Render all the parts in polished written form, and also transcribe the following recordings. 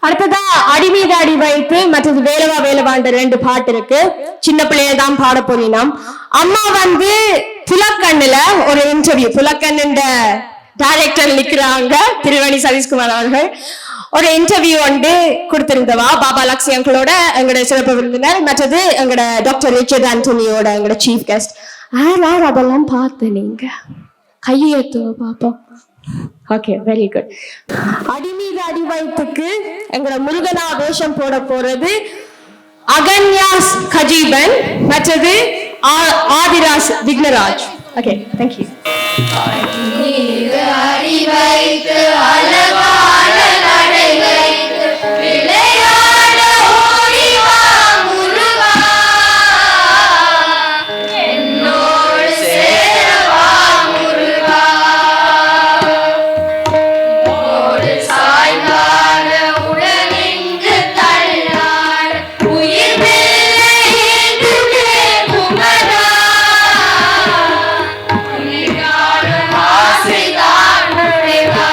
அடுத்ததா அடி மீது அடி வைத்து மற்றது வேலவா வேலவான்ற 2 பாட்டு இருக்கு. சின்ன பிள்ளைய தான் பாட போறீனாம். அம்மா வந்து புலக்கண்ணுல ஒரு இன்டர்வியூ, புலக்கண்ணுன்ற டைரக்டர் நிக்கிறாங்க திருவணி சதீஷ்குமார் அவர்கள். ஒரு இன்டர்வியூ வந்து கொடுத்திருந்தவா பாபா லக்ஷ்மி அங்கிளோட எங்களோட சிறப்பு விருந்தினர், மற்றது எங்களோட டாக்டர் ரிச்சர்ட் ஆண்டோனியோட எங்களோட சீஃப் கெஸ்ட். யார் அதெல்லாம் பார்த்து நீங்க கையெழுத்து பாப்போம். Okay, very good. அடி மீது அடி வைத்துக்கு எங்களோட முருகனா வேஷம் போட போறது அகன்யாஸ் கஜீபன், மற்றது ஆதிராஸ் விக்னராஜ். Okay, thank you. அடி வைத்து அழகான நடை வைத்து விளையாட ஓடி வா முருகா, என்னோடு சேர வா முருகா, ஓடு சாய்ந்தாட உடனிங்கு தள்ளாட உயிர் மேலே ஏந்துமே குமரா, உயிராடும் ஆசைதான் முருகா.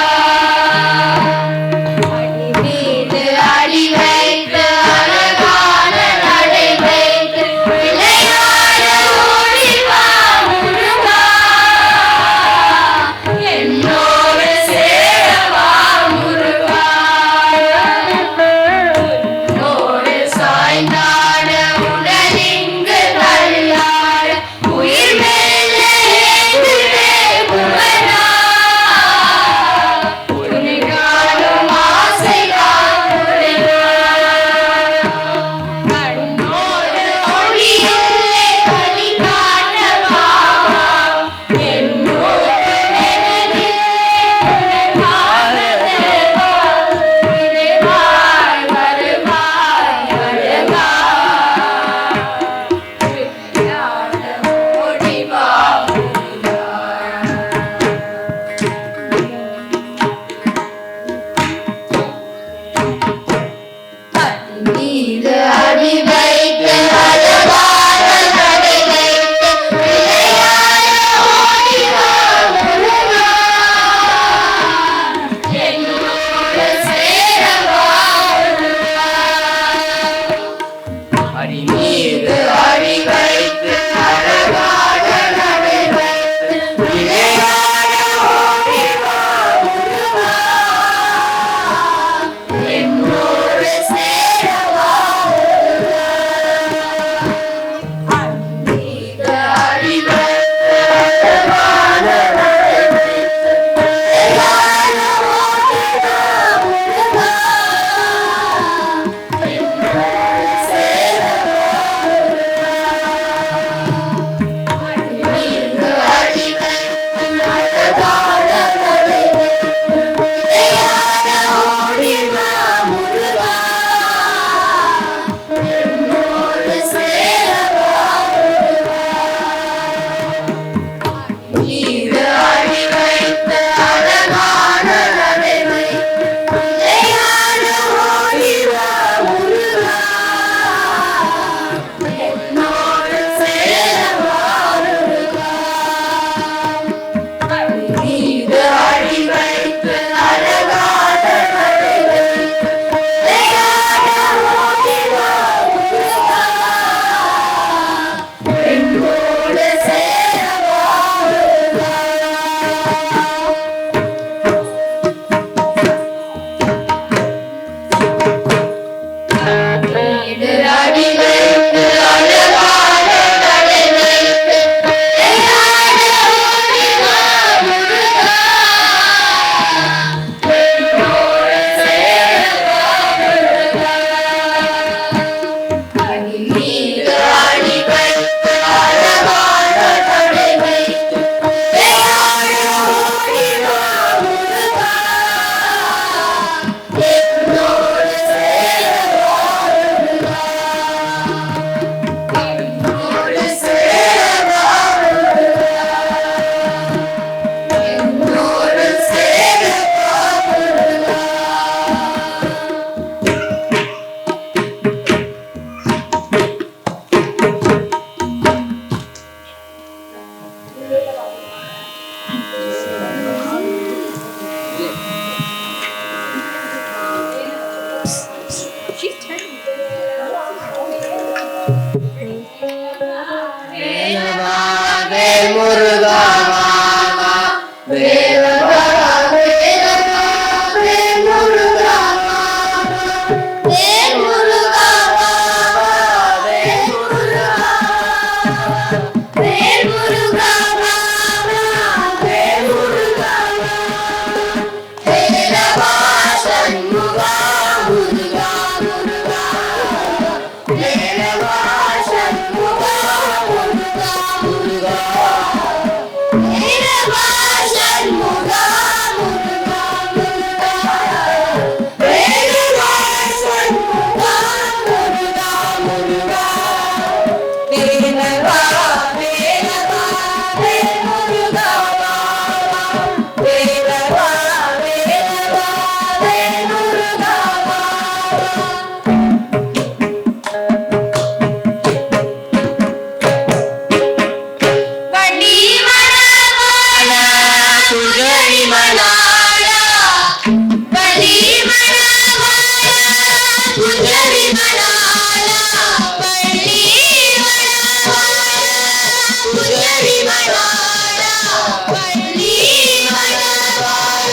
வேலவா வேல் முருகா வேலவா வேலவா வேல் முருகா வேல் முருகா வேல் முருகா வேல் முருகா வேல் முருகா வேலவா சண்முகா முருகா முருகா வேலவா சண்முகா முருகா முருகா வேலவா சண்முகா முருகா முருகா வேலவா சண்முகா முருகா முருகா வேலவா வேலவா வேல் முருகா வேலவா வேலவா வேல் முருகா வண்டி மணவாள குதிரை மணாள வண்டி மணவாள குதிரை மணாள வண்டி மணவாள குதிரை மணாள வண்டி மணவாள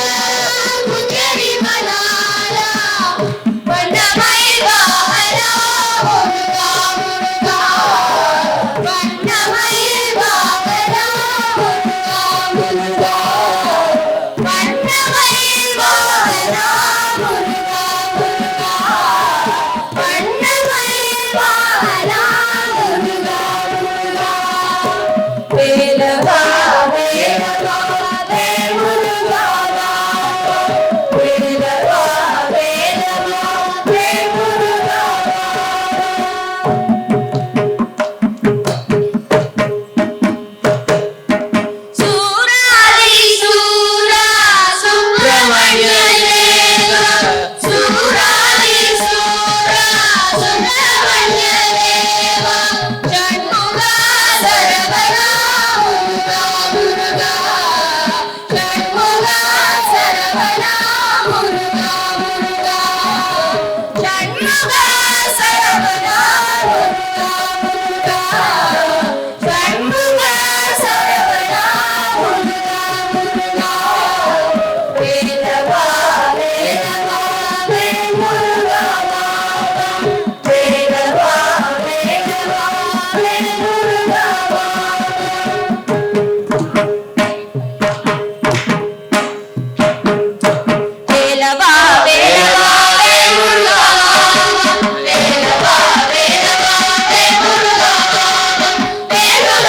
குதிரை மணாள வண்ணமயில் வாகனா முருகா முருகா வண்ணமயில் வாகனா முருகா முருகா வண்ணமயில் வாகனா முருகா முருகா வண்ணமயில் வாகனா முருகா முருகா வேலவா வேலவா வேல் முருகா வேலவா வேலவா வேல் முருகா சூராதி சூரா சுப்பிரமணிய தேவா சூராதி சூரா சுப்பிரமணிய தேவா சண்முகா சரவணா முருகா முருகா சண்முகா சரவணா முருகா முருகா சண்முகா சரவணா முருகா முருகா சண்முகா சரவணா முருகா முருகா வேலவா வேலவா வேல் முருகா வேலவா வேலவா வேல் முருகா வேலவா வேலவா வேல் முருகா வேலவா வேலவா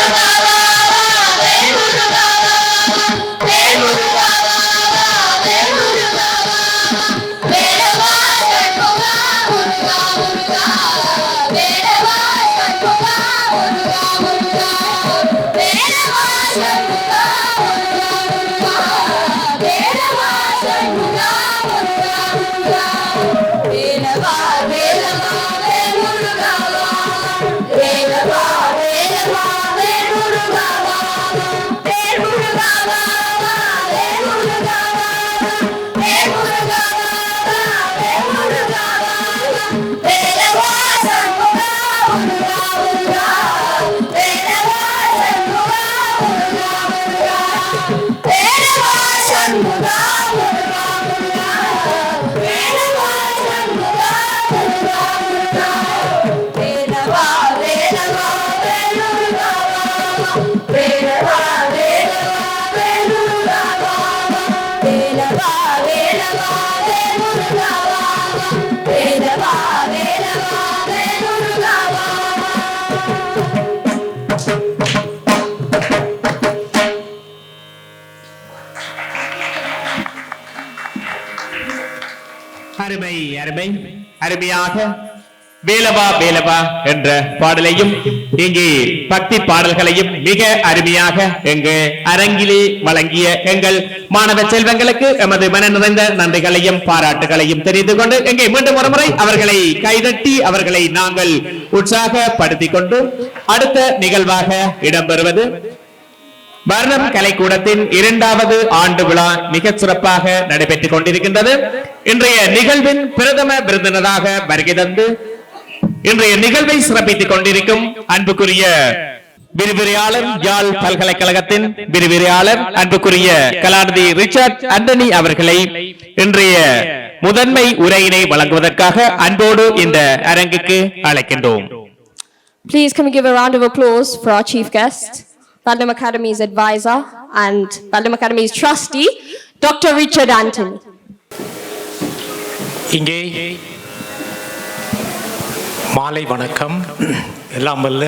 வேல் முருகா வேல் முருகா வேல் முருகா வேல் முருகா வேல் முருகா வேலவா சண்முகா முருகா முருகா வேலவா சண்முகா முருகா முருகா வேலவா சண்முகா முருகா முருகா வேலவா சண்முகா முருகா முருகா வேலவா வேலவா வேல் முருகா வேலவா வேலவா வேல் முருகா வேல் முருகா வேல் முருகா வேல் முருகா வேல் முருகா வேலவா சண்முகா முருகா முருகா வேலவா சண்முகா முருகா முருகா வேலவா சண்முகா முருகா முருகா வேலவா சண்முகா முருகா முருகா வேலவா வேலவா வேல் முருகா வேலவா வேலவா வேல் முருகா வேலவா வேலவா வேல் முருகா வேலவா வேலவா வேல் முருகா அருமை அருமை அருமையாக வேலவா வேலவா என்ற பாடலையும் இங்கே பக்தி பாடல்களையும் மிக அருமையாக எங்க அரங்கிலே வழங்கிய எங்கள் மாணவ செல்வங்களுக்கு எமது மன நிறைந்த நன்றிகளையும் பாராட்டுகளையும் தெரிந்து கொண்டு எங்கே மீண்டும் ஒரு முறை அவர்களை கைதட்டி அவர்களை நாங்கள் உற்சாகப்படுத்திக் கொண்டு அடுத்த நிகழ்வாக இடம்பெறுவது வர்ணம் கலைக்கூடத்தின் 2வது ஆண்டு விழா மிகச் சிறப்பாக நடைபெற்றுக் கொண்டிருக்கின்றது. இன்றைய நிகழ்வின் பிரதம விருந்தினராக வருகை தந்து இன்றைய நிகழ்வை சிறப்பித்துக் கொண்டிருக்கும் அன்புக்குரிய விரிவுரையாளர் யாழ் பல்கலைக்கழகத்தின் விரிவுரையாளர் அன்புக்குரிய கலாநிதி ரிச்சர்ட் ஆண்டனி அவர்களை இன்றைய முதன்மை உரையினை வழங்குவதற்காக அன்போடு இந்த அரங்குக்கு அழைக்கின்றோம். Please can we give a round of applause for our chief guest, Padlam Academy's advisor and Padlam Academy's trustee, Dr. Richard Anthony. இங்கே மாலை வணக்கம். எல்லாம் வல்ல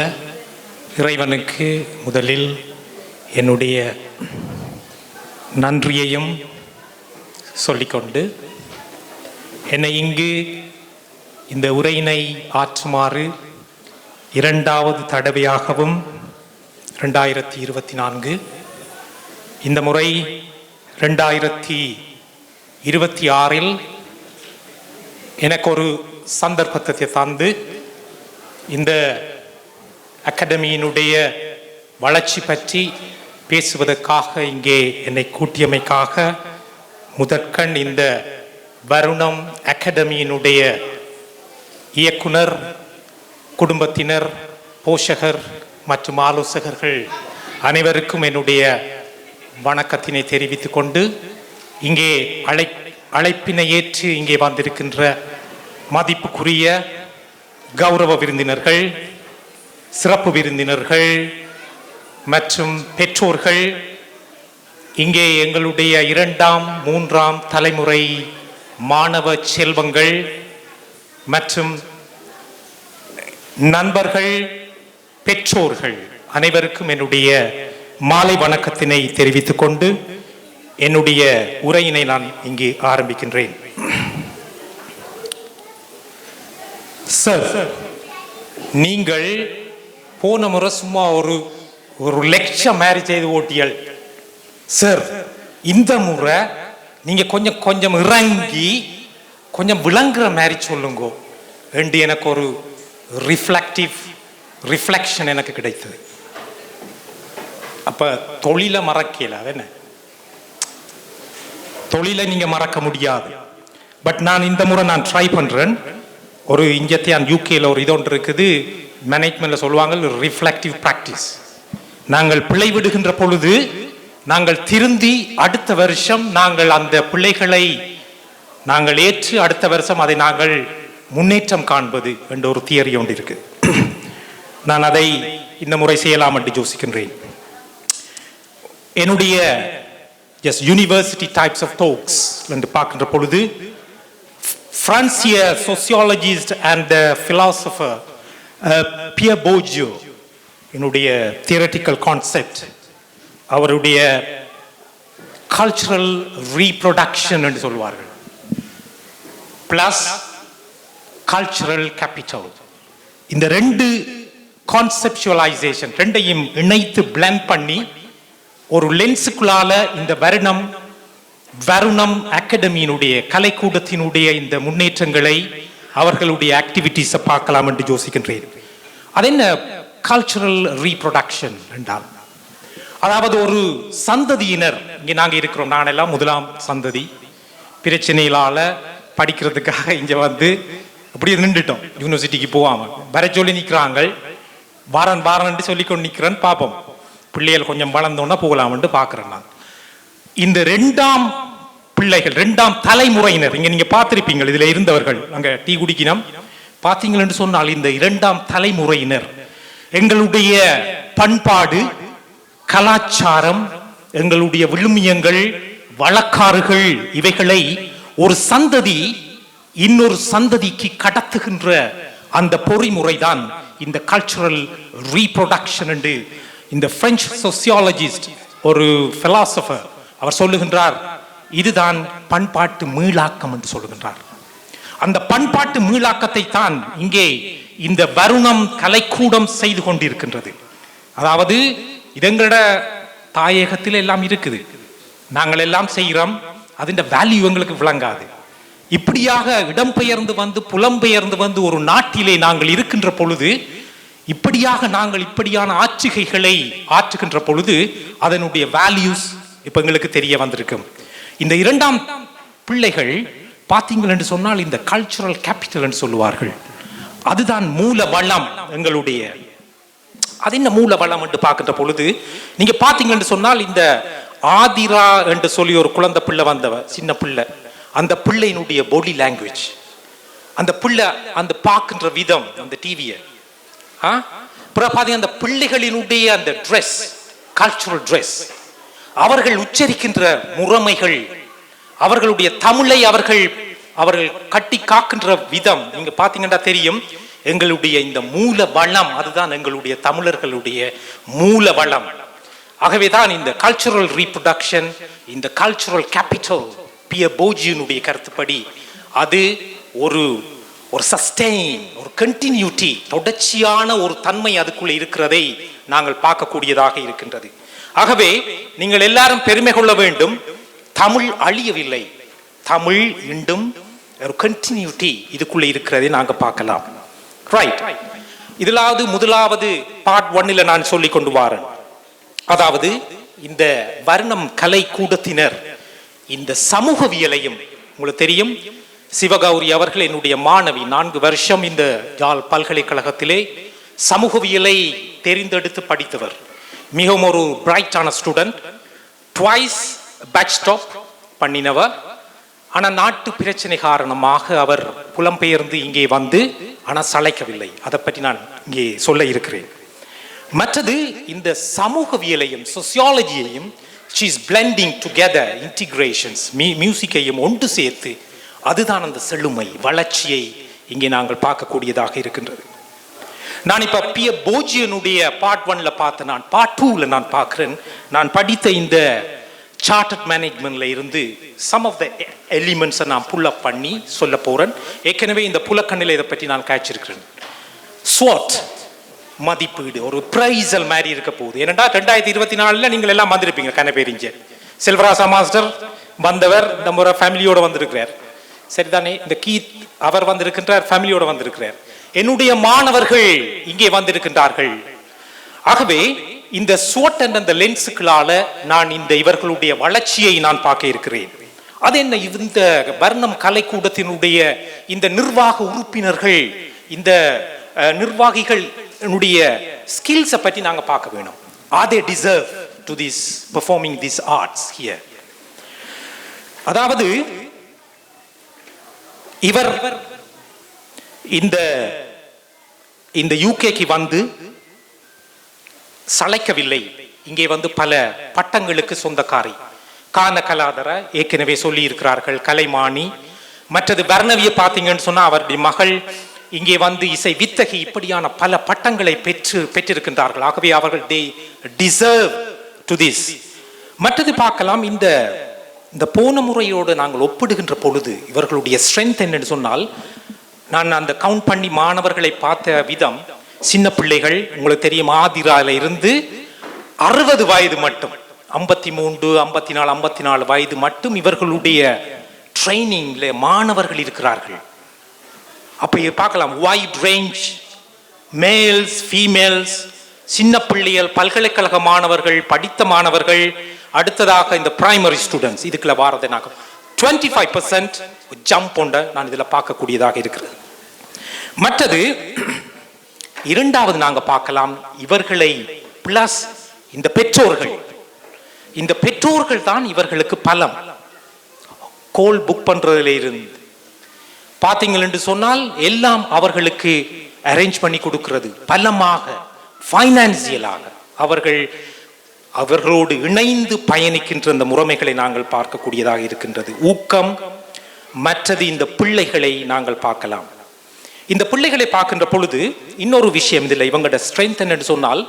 இறைவனுக்கு முதலில் என்னுடைய நன்றியையும் சொல்லிக்கொண்டு என்னை இங்கு இந்த உரையினை ஆற்றுமாறு இரண்டாவது தடவையாகவும் 2024 இந்த முறை 2026 எனக்கு ஒரு சந்தர்ப்பத்தை தந்து இந்த அகாடமியினுடைய வளர்ச்சி பற்றி பேசுவதற்காக இங்கே என்னை கூட்டியமைக்காக முதற்கண் இந்த வருணம் அகாடமியினுடைய இயக்குனர், குடும்பத்தினர், போஷகர் மற்றும் ஆலோசகர்கள் அனைவருக்கும் என்னுடைய வணக்கத்தினை தெரிவித்துக் கொண்டு இங்கே அழைப்பினை ஏற்று இங்கே வந்திருக்கின்ற மதிப்புக்குரிய கௌரவ விருந்தினர்கள், சிறப்பு விருந்தினர்கள் மற்றும் பெற்றோர்கள், இங்கே எங்களுடைய 2ஆம் 3ஆம் தலைமுறை மாணவ செல்வங்கள் மற்றும் நண்பர்கள், பெற்றோர்கள் அனைவருக்கும் என்னுடைய மாலை வணக்கத்தினை தெரிவித்துக் கொண்டு என்னுடைய உரையினை நான் இங்கே ஆரம்பிக்கின்றேன். சார், நீங்கள் போன முறை சும்மா ஒரு லெக்சர் மாதிரி செய்து ஓட்டியல் சார். இந்த முறை நீங்க கொஞ்சம் இறங்கி கொஞ்சம் விளங்குற மாதிரி சொல்லுங்க என்று எனக்கு ஒரு ரிஃப்ளெக்ஷன் எனக்கு கிடைத்தது. அப்ப தொழிலை மறக்கல, என்ன தொழிலை நீங்க மறக்க முடியாது. பட் நான் இந்த முறை நான் ட்ரை பண்றேன். ஒரு இங்கத்தையான் யூகேல ஒரு இது ஒன்று இருக்குது, மேனேஜ்மெண்ட்ல சொல்லுவாங்க ரிஃப்ளெக்டிவ் பிராக்டிஸ். நாங்கள் பிழை விடுகின்ற பொழுது நாங்கள் திருந்தி அடுத்த வருஷம் நாங்கள் அந்த பிள்ளைகளை நாங்கள் ஏற்று அடுத்த வருஷம் அதை நாங்கள் முன்னேற்றம் காண்பது என்ற ஒரு தியரி ஒன்று இருக்கு. நான் அதை இந்த முறை செய்யலாம் என்று யோசிக்கின்றேன். என்னுடைய யூனிவர்சிட்டி டைப்ஸ் ஆஃப் டாக்ஸ் என்று பார்க்கின்ற பொழுது Francia sociologist and philosopher Pierre Bourdieu என்னுடைய theoretical concept, அவருடைய கல்ச்சுரல் ரீப்ரொடக்ஷன் என்று சொல்வார்கள் பிளஸ் கல்ச்சுரல் கேபிட்டல். இந்த ரெண்டு கான்செப்சுவலைசேஷன் ரெண்டையும் இணைத்து பிளெண்ட் பண்ணி ஒரு லென்ஸுக்குள்ளால இந்த வருணம் அகாடமியினுடைய கலைக்கூடத்தினுடைய இந்த முன்னேற்றங்களை அவர்களுடைய ஆக்டிவிட்டிஸை பார்க்கலாம் என்று யோசிக்கின்றேன். அது என்ன கல்ச்சுரல் ரீப்ரொடக்ஷன் என்றால், அதாவது ஒரு சந்ததியினர், இங்கே நாங்கள் இருக்கிறோம், நான் எல்லாம் 1ஆம் சந்ததி, பிரச்சனைகளால படிக்கிறதுக்காக இங்கே வந்து அப்படியே நின்றுட்டோம். யூனிவர்சிட்டிக்கு போகாம வர சொல்லி நிற்கிறாங்க, வாரன் சொல்லிக்கொண்டு நிற்கிறேன். பார்ப்போம், பிள்ளைகள் கொஞ்சம் வளர்ந்தோன்னா போகலாம்னு பார்க்குறேன். நான் இந்த 2ஆம் பிள்ளைகள், 2ஆம் தலைமுறையினர் இங்க நீங்க பார்த்திருப்பீங்க, இதுல இருந்தவர்கள் அங்க டீ குடிக்கணும் பார்த்தீங்கன்னு சொன்னால் இந்த 2ஆம் தலைமுறையினர் எங்களுடைய பண்பாடு, கலாச்சாரம், எங்களுடைய விழுமியங்கள், வழக்காறுகள் இவைகளை ஒரு சந்ததி இன்னொரு சந்ததிக்கு கடத்துகின்ற அந்த பொறிமுறைதான் இந்த கல்ச்சுரல் ரீப்ரொடக்ஷன் என்று இந்த பிரெஞ்சு சோசியாலஜிஸ்ட் ஒரு பிலாசபர் அவர் சொல்லுகின்றார். இதுதான் பண்பாட்டு மீளாக்கம் என்று சொல்லுகின்றார். அந்த பண்பாட்டு மீளாக்கத்தை தான் இங்கே இந்த வருணம் கலைக்கூடம் செய்து கொண்டிருக்கின்றது. அதாவது இதங்களோட தாயகத்தில் எல்லாம் இருக்குது, நாங்கள் எல்லாம் செய்கிறோம், அதன் வேல்யூ எங்களுக்கு விளங்காது. இப்படியாக இடம்பெயர்ந்து வந்து புலம்பெயர்ந்து வந்து ஒரு நாட்டிலே நாங்கள் இருக்கின்ற பொழுது, இப்படியாக நாங்கள் இப்படியான ஆற்றுகைகளை ஆற்றுகின்ற பொழுது அதனுடைய வேல்யூஸ் இப்ப எங்களுக்கு தெரிய வந்திருக்கும். இந்த 2ஆம் பிள்ளைகள் பார்த்தீங்கள் என்று சொன்னால் இந்த கல்ச்சுரல் கேபிட்டல் என்று சொல்லுவார்கள். அதுதான் மூல வளம் எங்களுடைய. அது என்ன மூல வளம் என்று பார்க்கின்ற பொழுது நீங்க பாத்தீங்கன்னு சொன்னால் இந்த ஆதிரா என்று சொல்லி ஒரு குழந்தை பிள்ளை வந்தவ, சின்ன பிள்ளை, அந்த பிள்ளையினுடைய பாடி லாங்குவேஜ், அந்த பிள்ளை அந்த பார்க்கின்ற விதம், அந்த டிவியை பாத்தீங்க, அந்த பிள்ளைகளினுடைய அந்த ட்ரெஸ், கல்ச்சுரல் ட்ரெஸ், அவர்கள் உச்சரிக்கின்ற முறைமைகள், அவர்களுடைய தமிழை அவர்கள் கட்டி காக்கின்ற விதம் நீங்க பாத்தீங்கன்னா தெரியும். எங்களுடைய இந்த மூல வளம், அதுதான் எங்களுடைய தமிழர்களுடைய மூல வளம். ஆகவேதான் இந்த கல்ச்சுரல் ரீப்ரொடக்ஷன், இந்த கல்ச்சுரல் கேபிட்டல், பியர் போர்ஜியனுடைய கருத்துப்படி அது ஒரு சஸ்டெயின், ஒரு கண்டினியூட்டி, தொடர்ச்சியான ஒரு தன்மை அதுக்குள்ள இருக்கிறதை நாங்கள் பார்க்கக்கூடியதாக இருக்கின்றது. ஆகவே நீங்கள் எல்லாரும் பெருமை கொள்ள வேண்டும், தமிழ் அழியவில்லை, தமிழ் இன்னும் ஒரு கண்டினியூட்டி இதுக்குள்ள இருக்கிறதை நாங்க பார்க்கலாம். ரைட். இதிலாவது முதலாவது பார்ட் 1 நான் சொல்லி கொண்டு வாரேன். அதாவது இந்த வர்ணம் கலை கூடத்தினர் இந்த சமூகவியலையும், உங்களுக்கு தெரியும் சிவகௌரி அவர்கள் என்னுடைய மாணவி, 4 வருஷம் இந்த யாழ் பல்கலைக்கழகத்திலே சமூகவியலை தெரிந்தெடுத்து படித்தவர், மிகவும் ஒரு பிரைட்டான ஸ்டூடெண்ட், ட்வைஸ் பேட்ச் டாப் பண்ணினவர். ஆனால் நாட்டு பிரச்சனை காரணமாக அவர் புலம்பெயர்ந்து இங்கே வந்து ஆனால் சளைக்கவில்லை. அதை பற்றி நான் இங்கே சொல்ல இருக்கிறேன். மற்றது இந்த சமூகவியலையும் சோசியாலஜியையும் she is blending together, integrations, மியூசிக்கையும் ஒன்று சேர்த்து, அதுதான் அந்த செழுமை வளர்ச்சியை இங்கே நாங்கள் பார்க்கக்கூடியதாக இருக்கின்றது. நான் இப்ப பியர் போர்ஜியனுடைய பார்ட் 1 பார்த்த, நான் பார்ட் 2 நான் பார்க்கிறேன். நான் படித்த இந்த சார்ட்டர்ட் மேனேஜ்மெண்ட்ல இருந்து சம் ஆஃப் த எலிமெண்ட்ஸை நான் புல் அப் பண்ணி சொல்ல போறேன். ஏற்கனவே இந்த புலக்கண்ணில் இதை பற்றி நான் காய்ச்சிருக்கிறேன். ஸ்வாட் மதிப்பீடு ஒரு பிரைசல் மாதிரி இருக்க போகுது. ஏனென்றா 2024 நீங்கள் எல்லாம் வந்திருப்பீங்க, கனபேரிஞ்ச செல்வராசா மாஸ்டர் வந்தவர் நம்ம ஃபேமிலியோட வந்திருக்கிறார், சரிதானே? இந்த கீத் அவர் வந்திருக்கின்றார், ஃபேமிலியோட வந்திருக்கிறார். என்னுடைய மாணவர்கள் இங்கே வந்திருக்கின்றார்கள். ஆகவே இந்த ஸ்வாட் என்ற அந்த லென்ஸுகளால நான் இந்த இவர்களுடைய வளர்ச்சியை நான் பார்க்க இருக்கிறேன். அது என்ன, இந்த வர்ணம் கலைக்கூடத்தினுடைய இந்த நிர்வாக உறுப்பினர்கள், இந்த நிர்வாகிகள் ஸ்கில்ஸை பற்றி நாங்க பார்க்க வேணும். Are they deserve to this performing these arts here? அதாவது இவர் இந்த யூகேக்கு வந்து சளைக்கவில்லை. இங்கே வந்து பல பட்டங்களுக்கு சொந்தக்காரி, கான கலாதர ஏற்கனவே சொல்லி இருக்கிறார்கள், கலைமானி. மற்றது வர்ணவியை பார்த்தீங்கன்னு சொன்னா அவருடைய மகள் இங்கே வந்து இசை வித்தகி, இப்படியான பல பட்டங்களை பெற்றிருக்கின்றார்கள். ஆகவே அவர்கள் they deserve to this. மற்றது பார்க்கலாம், இந்த போன முறையோடு நாங்கள் ஒப்பிடுகின்ற பொழுது இவர்களுடைய ஸ்ட்ரென்த் என்னன்னு சொன்னால், நான் அந்த கவுண்ட் பண்ணி மாணவர்களை பார்த்த விதம், சின்ன பிள்ளைகள் உங்களுக்கு தெரியும், ஆதிரால இருந்து 60 வயது மட்டும், 53, 54, 54 வயது மட்டும் இவர்களுடைய ட்ரைனிங்ல மாணவர்கள் இருக்கிறார்கள். அப்ப பார்க்கலாம், வைட் ரேஞ்ச், மேல்ஸ், ஃபீமேல்ஸ், சின்ன பிள்ளைகள், பல்கலைக்கழக மாணவர்கள், படித்த மாணவர்கள், அடுத்ததாக இந்த பிரைமரி ஸ்டூடெண்ட்ஸ், இதுக்குள்ள வாரதை நாங்கள் 25% ஜம்ப் கொண்ட நான் இதுல பார்க்கக்கூடியதாக இருக்கிறது. மற்றது இரண்டாவது நாங்க பார்க்கலாம், இவர்களை பிளஸ் இந்த பெற்றோர்கள் தான் இவர்களுக்கு பலம். கோல் புக் பண்றதுல இருந்து பாத்தீங்கள் என்று சொன்னால் எல்லாம் அவர்களுக்கு அரேஞ்ச் பண்ணி கொடுக்கிறது, பலமாக பைனான்சியலாக அவர்களோடு இணைந்து பயணிக்கின்ற இந்த முறைமைகளை நாங்கள் பார்க்கக்கூடியதாக இருக்கின்றது. ஊக்கம். மற்றது இந்த பிள்ளைகளை நாங்கள் பார்க்கலாம். இந்த பிள்ளைகளை பார்க்கின்ற பொழுது இன்னொரு விஷயம் இதில் இவங்களோட ஸ்ட்ரென்த் என்னன்னு சொன்னால்,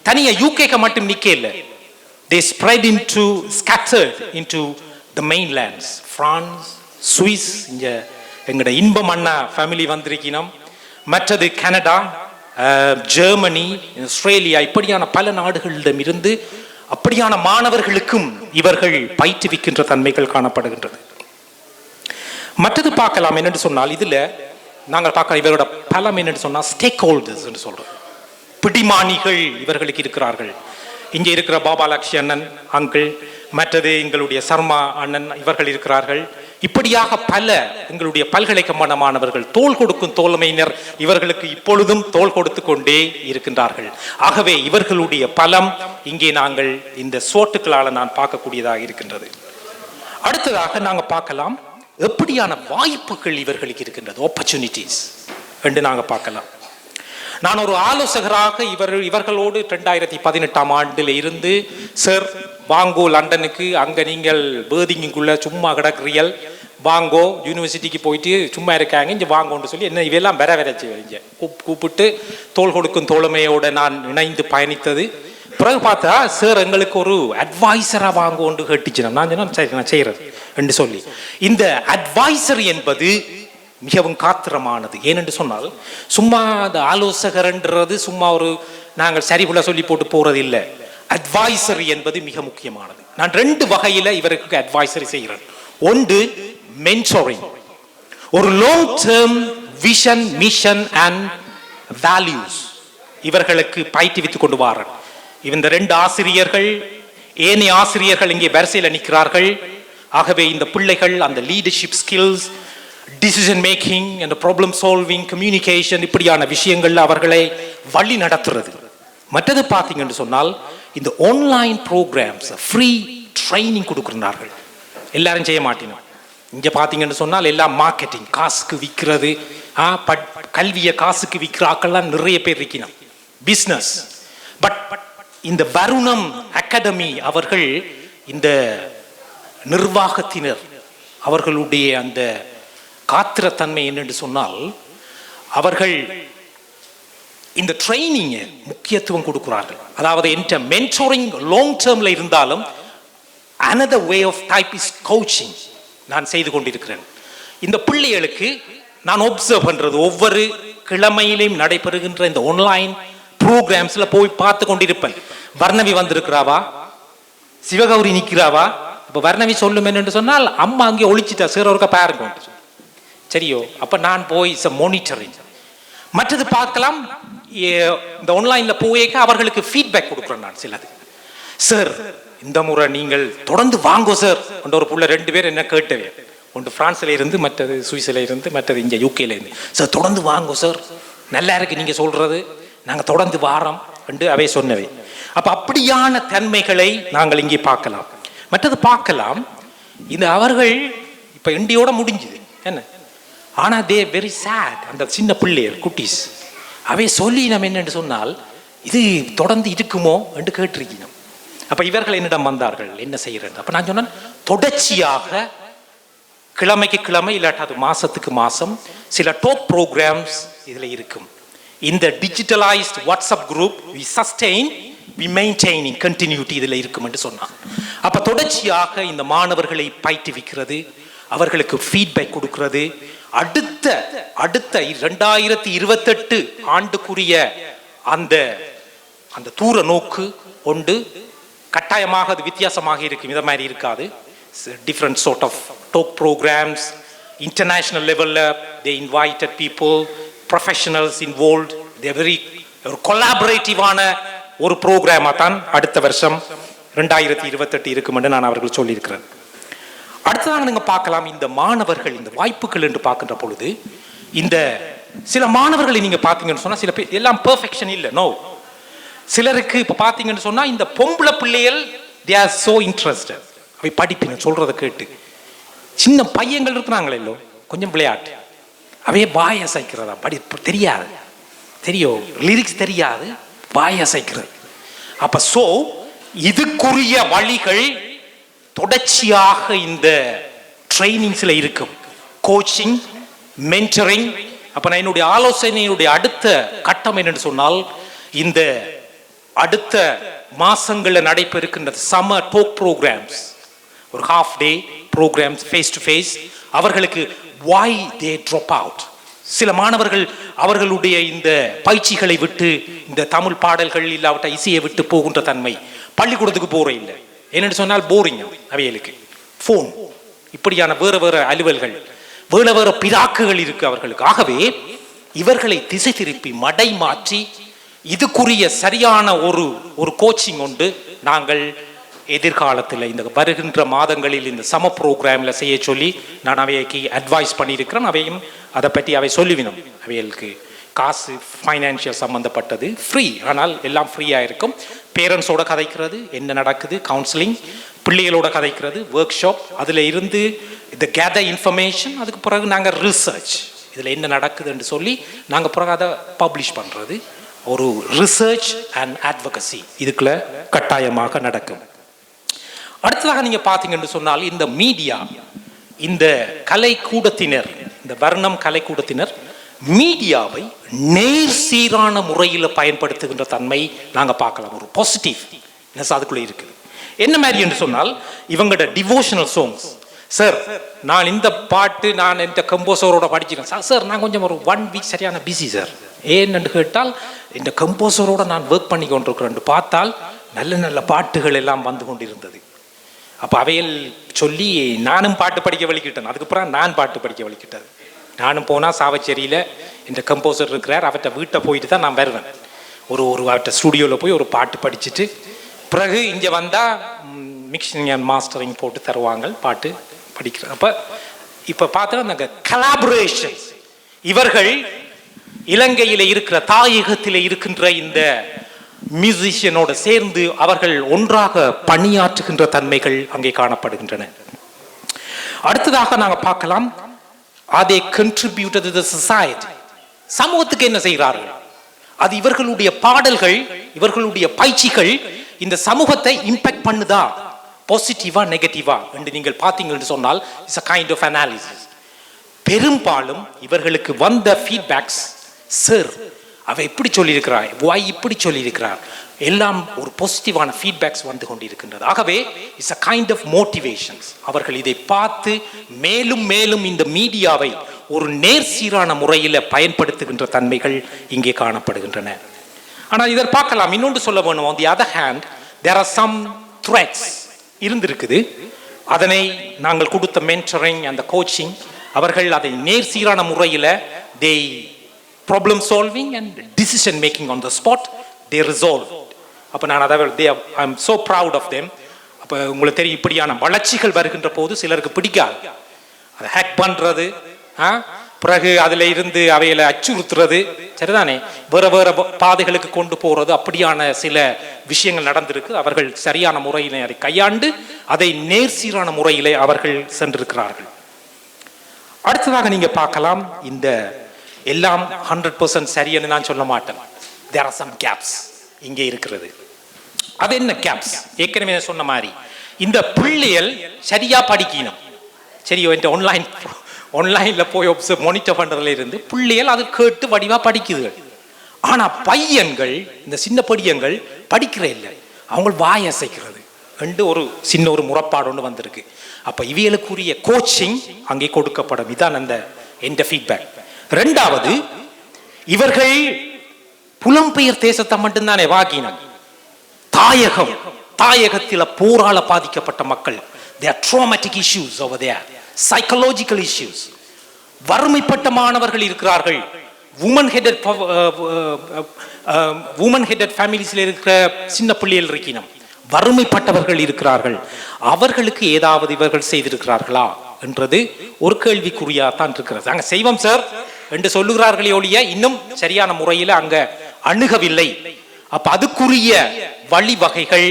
தனியா யூகேக்கு மட்டும் நிக்க இல்லை, they spread into scattered into the mainlands, France, Swiss, இங்க எங்களோட இன்பம் அண்ணா ஃபேமிலி வந்திருக்கணும், மற்றது கனடா, ஜெர்மனி, ஆஸ்திரேலியா, இப்படியான பல நாடுகளிடம் இருந்து அப்படியான மாணவர்களுக்கும் இவர்கள் பயிற்றுவிக்கின்ற தன்மைகள் காணப்படுகின்றது. மற்றது பார்க்கலாம் என்னன்னு சொன்னால், இதுல நாங்கள் பார்க்கலாம் இவரோட பலம் என்னன்னு சொன்னா ஸ்டேக் ஹோல்டர்ஸ் என்று சொல்றோம், பிடிமானிகள் இவர்களுக்கு இருக்கிறார்கள். இங்கே இருக்கிற பாபாலக்ஷி அண்ணன் அங்கிள், மற்றது எங்களுடைய சர்மா அண்ணன், இவர்கள் இருக்கிறார்கள். இப்படியாக பல எங்களுடைய பல்கலைக்கழக மாணவர்கள் தோள் கொடுக்கும் தோழமையினர் இவர்களுக்கு இப்பொழுதும் தோள் கொடுத்து கொண்டே இருக்கின்றார்கள். ஆகவே இவர்களுடைய பலம் இங்கே நாங்கள் இந்த சோட்டுகளால் நான் பார்க்கக்கூடியதாக இருக்கின்றது. அடுத்ததாக நாங்கள் பார்க்கலாம் எப்படியான வாய்ப்புகள் இவர்களுக்கு இருக்கின்றது, ஆப்பர்ச்சுனிட்டிஸ் என்று நாங்கள் பார்க்கலாம். நான் ஒரு ஆலோசகராக இவர்களோடு 2018 ஆண்டில் இருந்து சார் வாங்கோ லண்டனுக்கு, அங்கே நீங்கள் பேர்திங்குள்ள சும்மா கிடக்குறியல், வாங்கோ யூனிவர்சிட்டிக்கு போயிட்டு சும்மா இருக்காங்க, இங்கே வாங்கோன்னு சொல்லி என்ன இவையெல்லாம் வர வரச்சு கூப்பிட்டு தோள் கொடுக்கும் தோழமையோடு நான் இணைந்து பயணித்தது. பிறகு பார்த்தா சார் எங்களுக்கு ஒரு அட்வைசராக வாங்கோன்னு கேட்டுச்சு. நான் சொன்னேன் சரி நான் செய்கிறது என்று சொல்லி. இந்த அட்வைசர் என்பது மிகவும் காத்திரமானது. ஏனென்று சொன்னால் சும்மா அந்த ஆலோசகர்ன்றது சும்மா ஒரு நாங்கள் சரிபுல சொல்லி போட்டு போறது இல்லை. அட்வைசரி என்பது மிக முக்கியமானது. நான் 2 வகையில இவருக்கு அட்வைசரி செய்கிறேன். ஒன்று மென்டரிங், ஒரு long term vision, mission and values இவர்களுக்கு பயிற்றுவித்துக் கொண்டு வாரன். இந்த 2 ஆசிரியர்கள், ஏனைய ஆசிரியர்கள் இங்கே வரிசையில் நிற்கிறார்கள். ஆகவே இந்த பிள்ளைகள் அந்த leadership skills, decision making and problem solving, communication இப்படியான விஷயங்கள்ல அவர்களை வழி நடத்துறது. மற்றது பார்த்தீங்கன்னு சொன்னால் இந்த ஆன்லைன் ப்ரோக்ராம்ஸ் ஃப்ரீ ட்ரைனிங் கொடுக்குறார்கள். எல்லாரும் செய்ய மாட்டேனோம். இங்கே பார்த்தீங்கன்னு சொன்னால் எல்லாம் மார்க்கெட்டிங், காசுக்கு விற்கிறது, கல்வியை காசுக்கு விற்கிற ஆக்கள்லாம் நிறைய பேர் இருக்கணும், பிஸ்னஸ். பட் இந்த வருணம் அகாடமி அவர்கள் இந்த நிர்வாகத்தினர் அவர்களுடைய அந்த காத்திரத்தன்மை என்னென்று சொன்னால் அவர்கள் இந்த ட்ரைனிங் முக்கியத்துவம் கொடுக்கிறார்கள். அதாவது என்ற மென்டரிங் லாங் டேர்ம்ல இருந்தாலும் another way of type is coaching நான் செய்து கொண்டிருக்கிறேன். இந்த பிள்ளைகளுக்கு நான் ஒப்சர்வ் பண்றது ஒவ்வொரு கிழமையிலும் நடைபெறுகின்ற இந்த ஆன்லைன் ப்ரோக்ராம்ஸ்ல போய் பார்த்து கொண்டிருப்பேன். வர்ணவி வந்திருக்கிறாவா, சிவகௌரி நிற்கிறாவா. இப்போ வர்ணவி சொல்லும் என்று சொன்னால் அம்மா அங்கே ஒழிச்சிட்டா சார் ஒருக்கா பாருங்க சரியோ. அப்ப நான் போய் மானிட்டரிங். மற்றது பார்க்கலாம் இந்த ஆன்லைன்ல போயேக்க அவர்களுக்கு ஃபீட்பேக் கொடுக்குறேன் நான் சிலது. சார் இந்த முறை நீங்கள் தொடர்ந்து வாங்கோ சார். ஒரு புள்ள 2 பேர் என்ன கேட்டவே, ஒன்று பிரான்ஸ்ல இருந்து, மற்றது சுவிஸ்ல இருந்து, மற்றது இங்கே யூகேல இருந்து. சார் தொடர்ந்து வாங்கோ சார், நல்லா இருக்கு நீங்க சொல்றது, நாங்க தொடர்ந்து வாரோம் என்று அவை சொன்னவை. அப்ப அப்படியான தன்மைகளை நாங்கள் இங்கே பார்க்கலாம். மற்றது பார்க்கலாம் இந்த அவர்கள் இப்ப இண்டியோட முடிஞ்சுது என்ன, ஆனா தே வெரி சேட். அந்த சின்ன பிள்ளைகள் குட்டீஸ் அவை சொல்லி நம்ம என்னென்று சொன்னால் இது தொடர்ந்து இருக்குமோ என்று கேட்டிருக்கணும். அப்ப இவர்கள் என்னிடம் வந்தார்கள் என்ன செய்யறது. அப்ப நான் சொன்னேன் தொடர்ச்சியாக கிழமைக்கு கிழமை இல்லாட்டா அது மாசத்துக்கு மாசம் சில டாக் ப்ரோக்ராம்ஸ் இதுல இருக்கும். இந்த digitalised WhatsApp group we sustain we maintaining continuity இதுல இருக்கும் என்று சொன்னான். அப்ப தொடர்ச்சியாக இந்த மாணவர்களை பயிற்றுவிக்கிறது, அவர்களுக்கு ஃபீட்பேக் கொடுக்கிறது. அடுத்த 2028 ஆண்டுக்குரிய அந்த அந்த தூர நோக்கு ஒன்று கட்டாயமாக அது வித்தியாசமாக இருக்கும். இத மாதிரி இருக்காது. Different sort of talk programs, international லெவல்ல they invited people, professionals involved. They very ஒரு கொலாபரேட்டிவான ஒரு ப்ரோக்ராமா தான் அடுத்த வருஷம் 2028 இருக்கும் என்று நான் அவர்கள் சொல்லியிருக்கிறேன். அடுத்ததாக நீங்க பார்க்கலாம் இந்த மாணவர்கள் இந்த வாய்ப்புகள் என்று பார்க்கின்ற பொழுது இந்த சில மாணவர்களை நீங்க பார்த்தீங்கன்னு சொன்னா சில பேர் எல்லாம் பெர்ஃபெக்ஷன் இல்லை. நோ, சிலருக்கு இப்ப பார்த்தீங்கன்னு சொன்னா இந்த பொம்பளை பிள்ளைகள் they are so interested. அவை படிப்பின சொல்றதை கேட்டு சின்ன பையங்கள் இருக்கிறாங்களே இல்லோ கொஞ்சம் விளையாட்டு அவையே வாய் அசைக்கிறதா, படி தெரியாது, தெரியும் லிரிக்ஸ் தெரியாது, வாய் அசைக்கிறது. அப்ப சோ இதுக்குரிய வழிகள் தொடர்ச்சியாக இந்த ட்ரைனிங்ஸ்ல இருக்கும். Coaching, mentoring. அப்ப நான் என்னுடைய ஆலோசனையுடைய அடுத்த கட்டம் என்னன்னு சொன்னால் இந்த அடுத்த மாசங்களில் நடைபெறுகின்ற சம்மர் டாக் ப்ரோக்ராம்ஸ், ஒரு half day programs face to face. அவர்களுக்கு why they drop out. சில மாணவர்கள் அவர்களுடைய இந்த பயிற்சிகளை விட்டு இந்த தமிழ் பாடல்கள் இல்லாவிட்ட இசையை விட்டு போகின்ற தன்மை, பள்ளிக்கூடத்துக்கு போற இல்லை. என்னென்னு சொன்னால் போரிங் அவைகளுக்கு, போன் இப்படியான வேற வேற அலுவல்கள், வேற வேற பிராக்குகள் இருக்கு அவர்களுக்கு. ஆகவே இவர்களை திசை திருப்பி மடை மாற்றி இதுக்குரிய சரியான ஒரு கோச்சிங் உண்டு நாங்கள் எதிர்காலத்தில் இந்த வருகின்ற மாதங்களில் இந்த சம ப்ரோக்ராமில் செய்ய சொல்லி நான் அவைக்கு அட்வைஸ் பண்ணியிருக்கிறேன். அவையும் அதை பற்றி அவை சொல்லிவினோம். அவைகளுக்கு காசு ஃபைனான்சியல் சம்மந்தப்பட்டது ஃப்ரீ, ஆனால் எல்லாம் ஃப்ரீயாக இருக்கும். பேரண்ட்ஸோட கதைக்கிறது, என்ன நடக்குது, கவுன்சிலிங், பிள்ளைகளோட கதைக்கிறது, ஒர்க் ஷாப், அதில் இருந்து இந்த கேதர் இன்ஃபர்மேஷன், அதுக்கு பிறகு நாங்கள் ரிசர்ச், இதில் என்ன நடக்குதுன்னு சொல்லி நாங்கள் பிறகு அதை பப்ளிஷ் பண்ணுறது, ஒரு ரிசர்ச் அண்ட் அட்வொகசி இதுக்குள்ள கட்டாயமாக நடக்கும். அடுத்ததாக நீங்கள் பார்த்தீங்கன்னு சொன்னால் இந்த மீடியா, இந்த கலைக்கூடத்தினர், இந்த வர்ணம் கலைக்கூடத்தினர் மீடியாவை நேர் சீரான முறையில் பயன்படுத்துகின்ற தன்மை நாங்கள் பார்க்கலாம். ஒரு பாசிட்டிவ் அதுக்குள்ளே இருக்குது. என்ன மாதிரி என்று சொன்னால் இவங்களோட டிவோஷனல் சாங்ஸ். சார் நான் இந்த பாட்டு நான் இந்த கம்போசரோட படிச்சிருக்கேன் சார், நான் கொஞ்சம் ஒரு 1 வீக் சரியான பிஸி சார். ஏன்னு கேட்டால் இந்த கம்போசரோட நான் ஒர்க் பண்ணி கொண்டிருக்கிறேன். பார்த்தால் நல்ல நல்ல பாட்டுகள் எல்லாம் வந்து கொண்டிருந்தது. அப்போ அவையில் சொல்லி நானும் பாட்டு படிக்க வலிக்கிட்டேன். அதுக்கப்புறம் நான் பாட்டு படிக்க வலிக்கிட்டது. நானும் போனால் சாவச்சேரியில் இந்த கம்போசர் இருக்கிறார், அவர்கிட்ட வீட்டை போயிட்டு தான் நான் வருவேன். ஒரு அவர்கிட்ட ஸ்டூடியோவில் போய் ஒரு பாட்டு படிச்சுட்டு பிறகு இங்கே வந்தால் மிக்சிங் அண்ட் மாஸ்டரிங் போட்டு தருவாங்க, பாட்டு படிக்கிறேன். அப்போ இப்போ பார்த்தா நாங்கள் கலாபரேஷன்ஸ், இவர்கள் இலங்கையில் இருக்கிற தாயகத்தில் இருக்கின்ற இந்த மியூசிஷியனோட சேர்ந்து அவர்கள் ஒன்றாக பணியாற்றுகின்ற தன்மைகள் அங்கே காணப்படுகின்றன. அடுத்ததாக நாங்கள் பார்க்கலாம், they contributed to the society. சமூகத்துக்கு என்ன செய்கிறார்கள்? அது இவர்களுடைய பாடல்கள், இவர்களுடைய பயிற்சிகள் இந்த சமூகத்தை இம்பாக்ட் பண்ணுதா, பாசிட்டிவா நெகட்டிவா என்று நீங்கள் பார்த்தீங்கன்னு சொன்னால் it's a kind of analysis. பெரும்பாலும் இவர்களுக்கு வந்த ஃபீட்பேக்ஸ், சார் அவ இப்படி சொல்லியிருக்கிறார், வாய் இப்படி சொல்லியிருக்கிறார், எல்லாம் ஒரு பாசிட்டிவான ஃபீட்பேக்ஸ் வந்து கொண்டிருக்கின்றது. ஆகவே it's a kind of motivations. அவர்கள் இதை பார்த்து மேலும் மேலும் இந்த மீடியாவை ஒரு நேர்சீரான முறையில் பயன்படுத்துகின்ற தன்மைகள் இங்கே காணப்படுகின்றன. ஆனால் இதை பார்க்கலாம், இன்னொன்று சொல்ல வேணும், on the other hand there are some threats இருந்திருக்குது. அதனை நாங்கள் கொடுத்த மென்டரிங் அந்த கோச்சிங், அவர்கள் அதை நேர்சீரான முறையில் they problem solving and decision making on the spot they resolve. அப்போ நான் அதாவது I am so proud of them. அப்போ உங்களுக்கு தெரியும், இப்படியான வளர்ச்சிகள் வருகின்ற போது சிலருக்கு பிடிக்காது, அதை ஹேக் பண்ணுறது, பிறகு அதில் இருந்து அவைகளை அச்சுறுத்துறது, சரிதானே, வேற வேற பாதைகளுக்கு கொண்டு போகிறது, அப்படியான சில விஷயங்கள் நடந்திருக்கு. அவர்கள் சரியான முறையில் அதை கையாண்டு அதை நேர்சீரான முறையிலே அவர்கள் சென்றிருக்கிறார்கள். அடுத்ததாக நீங்க பார்க்கலாம், இந்த எல்லாம் 100% சரியன்னு நான் சொல்ல மாட்டேன். there are some gaps இங்கே இருக்கிறது. அது என்ன கேப்ஸ்? ஏற்கனவே சொன்ன மாதிரி இந்த பிள்ளைகள் சரியா படிக்கணும். சரி, ஆன்லைன்ல போய் மானிட்டர் பண்றதுல இருந்து பிள்ளைகள் அது கேட்டு வடிவா படிக்குது. ஆனா பையன்கள், இந்த சின்ன பையன்கள் படிக்கிற இல்லை, அவங்க வாய் அசைக்கிறது என்று ஒரு சின்ன ஒரு முறைப்பாடு ஒன்று வந்திருக்கு. அப்ப இவைகளுக்குரிய கோச்சிங் அங்கே கொடுக்கப்படும். இதான் அந்த எந்த ஃபீட்பேக். ரெண்டாவது, இவர்கள் புலம்பெயர் தேசத்தை மட்டும்தானே வாக்கினம். தாயகத்தில் போரால பாதிக்கப்பட்ட மக்கள், there are traumatic issues over there, psychological issues. வறுமைப்பட்ட மாணவர்கள் இருக்கிறார்கள், women headed familiesல இருக்கிற சின்ன பிள்ளைகள் இருக்கணும், வறுமைப்பட்டவர்கள் இருக்கிறார்கள். அவர்களுக்கு ஏதாவது இவர்கள் செய்திருக்கிறார்களா என்றது ஒரு கேள்விக்குறியாத்தான் இருக்கிறது. அங்க செய்வோம் சார் என்று சொல்லுகிறார்களே ஒழிய இன்னும் சரியான முறையில் அங்க அணுகவில்லை. அப்ப அதுக்குரிய வழிவகைகள்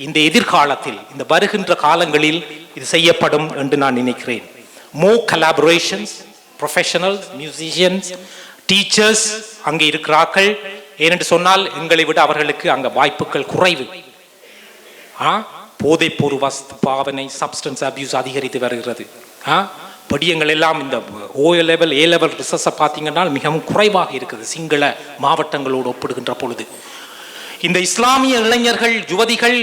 இந்த எதிர்காலத்தில், இந்த வருகின்ற காலங்களில் இது செய்யப்படும் என்று நான் நினைக்கிறேன். more collaborations, professionals, musicians, teachers அங்கே இருக்கிறார்கள். ஏனென்று சொன்னால் எங்களை விட அவர்களுக்கு அங்க வாய்ப்புகள் குறைவு. போதைப் பொருள் பாவனை, சப்ஸ்டன்ஸ் அபியூஸ் அதிகரித்து வருகிறது. படியங்கள் எல்லாம் இந்த A லெவல் ரிசர்ச்சை பார்த்தீங்கன்னா மிகவும் குறைவாக இருக்குது சிங்கள மாவட்டங்களோடு ஒப்பிடுகின்ற பொழுது. இந்த இஸ்லாமிய இளைஞர்கள், யுவதிகள்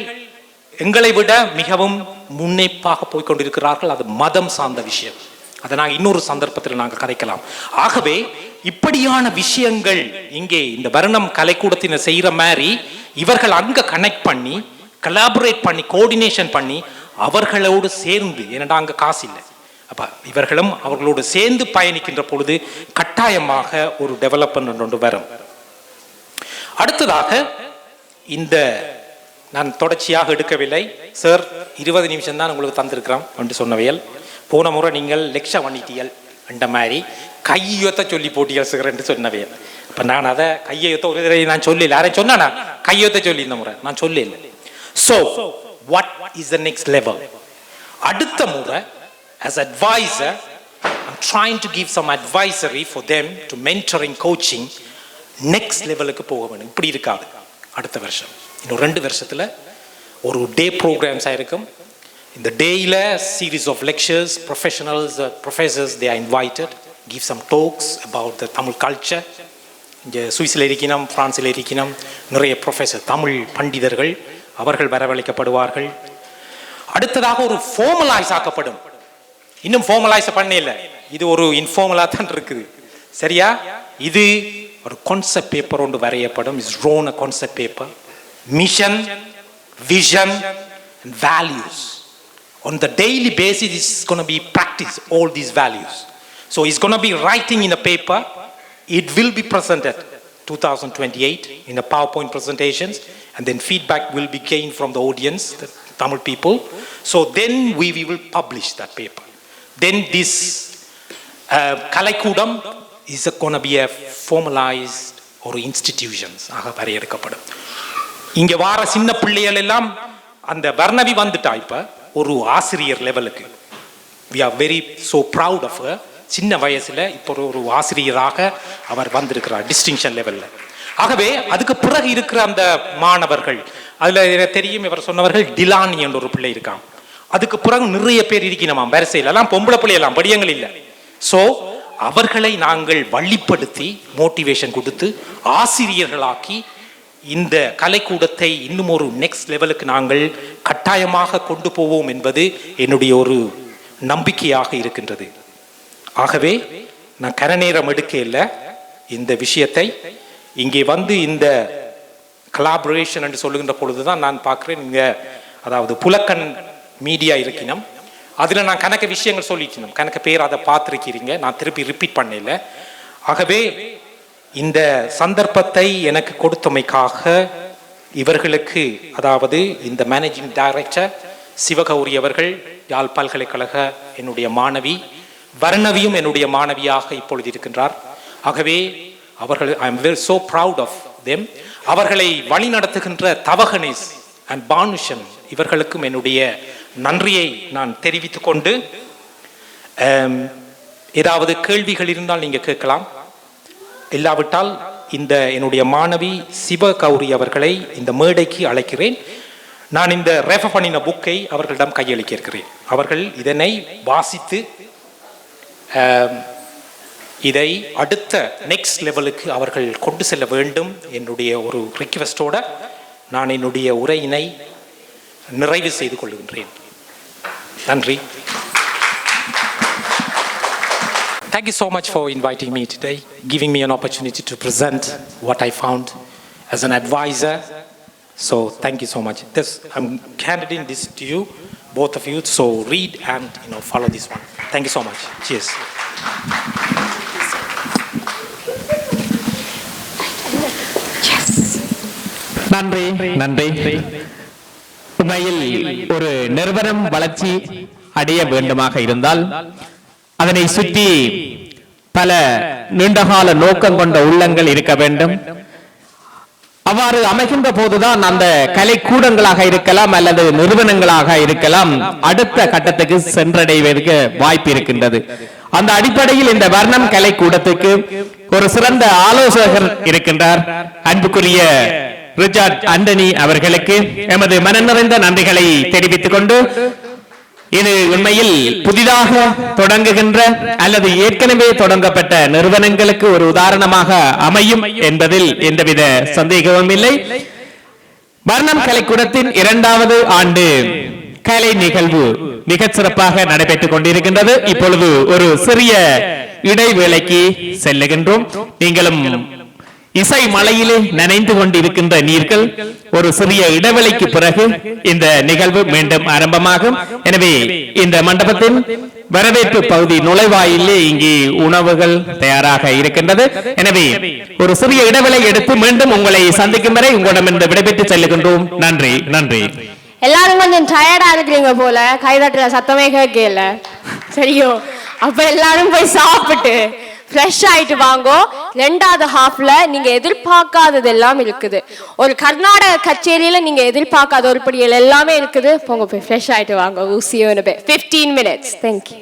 எங்களை விட மிகவும் முன்னேற்பாக போய்கொண்டிருக்கிறார்கள். அது மதம் சார்ந்த விஷயம், அதை நாங்கள் இன்னொரு சந்தர்ப்பத்தில் நாங்கள் கதைக்கலாம். ஆகவே இப்படியான விஷயங்கள் இங்கே இந்த வர்ணம் கலைக்கூடத்தினர் செய்கிற மாதிரி இவர்கள் அங்கே கனெக்ட் பண்ணி, கலாபரேட் பண்ணி, கோஆர்டினேஷன் பண்ணி அவர்களோடு சேர்ந்து, ஏன்னா அங்கே காசு இல்லை, அப்ப இவர்களும் அவர்களோடு சேர்ந்து பயணிக்கின்ற பொழுது கட்டாயமாக ஒரு டெவலப்மெண்ட் ஒன்று வரும். அடுத்ததாக இந்த நான் தொடர்ச்சியாக எடுக்கவில்லை சார். 20 நிமிஷம் தான் உங்களுக்கு தந்திருக்கிறோம் என்று சொன்னவையல். போன முறை நீங்கள் லெக்சர் பண்ணிட்டீர்கள் அந்த மாதிரி கையொத்த சொல்லி போட்டியல் சார் என்று சொன்னவையல். இப்போ நான் அதை கையொத்த ஒரு தடவை நான் சொல்லல. யாரையும் சொன்னானா கையொத்த சொல்லி இந்த முறை நான் சொல்லல. So what is the next level? அடுத்த முறை as advisor I'm trying to give some advisory for them to mentoring coaching next levelக்கு போக வேண்டும். இப்படி இருக்காது. அடுத்த வருஷம் இன்னும் 2 வருஷத்துல ஒரு டே ப்ரோக்ராம்ஸ் ஆயிருக்கும். இந்த டேயில series of lectures, professionals, professors they are invited, give some talks about the Tamil culture. இங்கே சுவிஸில் இருக்கணும், பிரான்சில் இருக்கணும் நிறைய ப்ரொஃபஸர் தமிழ் பண்டிதர்கள் அவர்கள் வரவழைக்கப்படுவார்கள். அடுத்ததாக ஒரு ஃபார்மலைஸ் ஆக்கப்படும். இன்னும் ஃபார்மலைஸ் பண்ண இல்லை, இது ஒரு இன்ஃபார்மலா தான் இருக்குது. சரியா? இது ஒரு கான்செப்ட் பேப்பர் ஒன்று வரையப்படும். Is Ron a concept paper, mission, vision and values. On the daily basis is going to be practice all these values. So it's going to be writing in a paper. It will be presented 2028 in a PowerPoint presentations, and then feedback will be gained from the audience, the Tamil people. So then we will publish that paper. Then this Kalaikudam is going to be a formalized or institutions ஆக வரையறுக்கப்படும். இங்க வார சின்ன பிள்ளைகள் எல்லாம் அந்த வர்ணவி வந்துட்டா இப்ப ஒரு ஆசிரியர் லெவலுக்கு. we are very so proud of her. சின்ன வயசுல இப்போ ஒரு ஆசிரியராக அவர் வந்திருக்கிறார் டிஸ்டிங்ஷன் லெவல்ல. ஆகவே அதுக்கு பிறகு இருக்கிற அந்த மாணவர்கள் அதுல தெரியும், இவர் சொன்னவர்கள் டிலானி என்ற ஒரு பிள்ளை இருக்கான். அதுக்கு பிறகு நிறைய பேர் இருக்கணுமா வரிசையில் எல்லாம் பொம்பளை பிள்ளையெல்லாம் படியங்கள் இல்லை. ஸோ அவர்களை நாங்கள் வழிப்படுத்தி மோட்டிவேஷன் கொடுத்து ஆசிரியர்களாக்கி இந்த கலைக்கூடத்தை இன்னும் ஒரு நெக்ஸ்ட் லெவலுக்கு நாங்கள் கட்டாயமாக கொண்டு போவோம் என்பது என்னுடைய ஒரு நம்பிக்கையாக இருக்கின்றது. ஆகவே நான் கரநேரம் எடுக்க இல்லை இந்த விஷயத்தை. இங்கே வந்து இந்த கலாபரேஷன் என்று சொல்லுகின்ற பொழுதுதான் நான் பார்க்கிறேன், இங்க அதாவது புலக்கண் மீடியா இருக்கணும், அதில் நான் கணக்கு விஷயங்கள் சொல்லிக்கணும், கணக்கு பேர் அதை பார்த்துருக்கிறீங்க, நான் திருப்பி ரிப்பீட் பண்ணல. ஆகவே இந்த சந்தர்ப்பத்தை எனக்கு கொடுத்தமைக்காக இவர்களுக்கு, அதாவது இந்த மேனேஜிங் டைரக்டர் சிவகௌரி அவர்கள், யாழ் பல்கலைக்கழக என்னுடைய மாணவி, வர்ணவியும் என்னுடைய மாணவியாக இப்பொழுது இருக்கின்றார். ஆகவே அவர்கள் I am very so proud of them. அவர்களை வழி நடத்துகின்ற தவகனேஸ் அண்ட் பானுஷன் இவர்களுக்கும் என்னுடைய நன்றியை நான் தெரிவித்துக் கொண்டு, ஏதாவது கேள்விகள் இருந்தால் நீங்க கேட்கலாம். இல்லாவிட்டால் இந்த என்னுடைய மாணவி சிவகௌரி அவர்களை இந்த மேடைக்கு அழைக்கிறேன். நான் இந்த ரெஃபர் பண்ணின புக்கை அவர்களிடம் கையளிக்க இருக்கிறேன். அவர்கள் இதனை வாசித்து இதை அடுத்த நெக்ஸ்ட் லெவலுக்கு அவர்கள் கொண்டு செல்ல வேண்டும் என்னுடைய ஒரு ரிக்வெஸ்டோட நான் என்னுடைய உரையினை நிறைவு செய்து கொள்கின்றேன். நன்றி. Thank you so much for inviting me today, giving me an opportunity to present what I found as an advisor. So thank you so much. I'm handing this to you, both of you. So read and follow this one. Thank you so much. Cheers. நன்றி நன்றி. உண்மையில் ஒரு நிறுவனம் வளர்ச்சி அடைய வேண்டுமாக இருந்தால் அதனை சுற்றி பல நீண்டகால நோக்கம் கொண்ட உள்ளங்கள் இருக்க வேண்டும். அவ்வாறு அமைகின்ற போதுதான் அந்த கலைக்கூடங்களாக இருக்கலாம் அல்லது நிறுவனங்களாக இருக்கலாம் அடுத்த கட்டத்துக்கு சென்றடைவதற்கு வாய்ப்பு இருக்கின்றது. அந்த அடிப்படையில் இந்த வர்ணம் கலைக்கூடத்துக்கு ஒரு சிறந்த ஆலோசகர் இருக்கின்றார். அன்புக்குரிய ரிச்சர்ட் ஆண்டனி அவர்களுக்கு எமது மனநிறைந்த நன்றிகளை தெரிவித்துக் கொண்டு, இது உண்மையில் புதிதாக தொடங்குகின்ற அல்லது ஏற்கனவே தொடங்கப்பட்ட நிறுவனங்களுக்கு ஒரு உதாரணமாக அமையும் என்பதில் எந்தவித சந்தேகமும் இல்லை. வர்ணம் கலைக்கூடத்தின் 2வது ஆண்டு கலை நிகழ்வு மிகச் சிறப்பாக நடைபெற்றுக் கொண்டிருக்கின்றது. இப்பொழுது ஒரு சிறிய இடைவேளைக்கு செல்லுகின்றோம். நீங்களும் இசை மலையிலே நனைந்து கொண்டிருக்கின்ற நீர்கள் ஒரு சிறிய இடைவெளிக்கு பிறகு இந்த நிகழ்வு மீண்டும் ஆரம்பமாகும். எனவே இந்த மண்டபத்தின் வரவேற்பு பகுதி நுழைவாயிலே இங்கே உணவுகள் தயாராக இருக்கின்றது. எனவே ஒரு சிறிய இடைவெளி எடுத்து மீண்டும் உங்களை சந்திக்கும் வரை உங்களிடம் விடைபெற்று செல்லுகின்றோம். நன்றி, நன்றி. எல்லாரும் கொஞ்சம் டயர்டா இருக்கிறீங்க போல, கைதட்டுற சத்தமே கேட்கல. சரியோ, அப்ப எல்லாரும் போய் சாப்பிட்டு ஃப்ரெஷ் ஆயிட்டு வாங்கோ. ரெண்டாவது ஹாஃப்ல நீங்க எதிர்பார்க்காதது எல்லாம் இருக்குது. ஒரு கர்நாடக கச்சேரியில நீங்க எதிர்பார்க்காத ஒரு படிகள் எல்லாமே இருக்குது. போங்க போய் ஃப்ரெஷ் ஆயிட்டு வாங்க. 15 minutes. Thank you.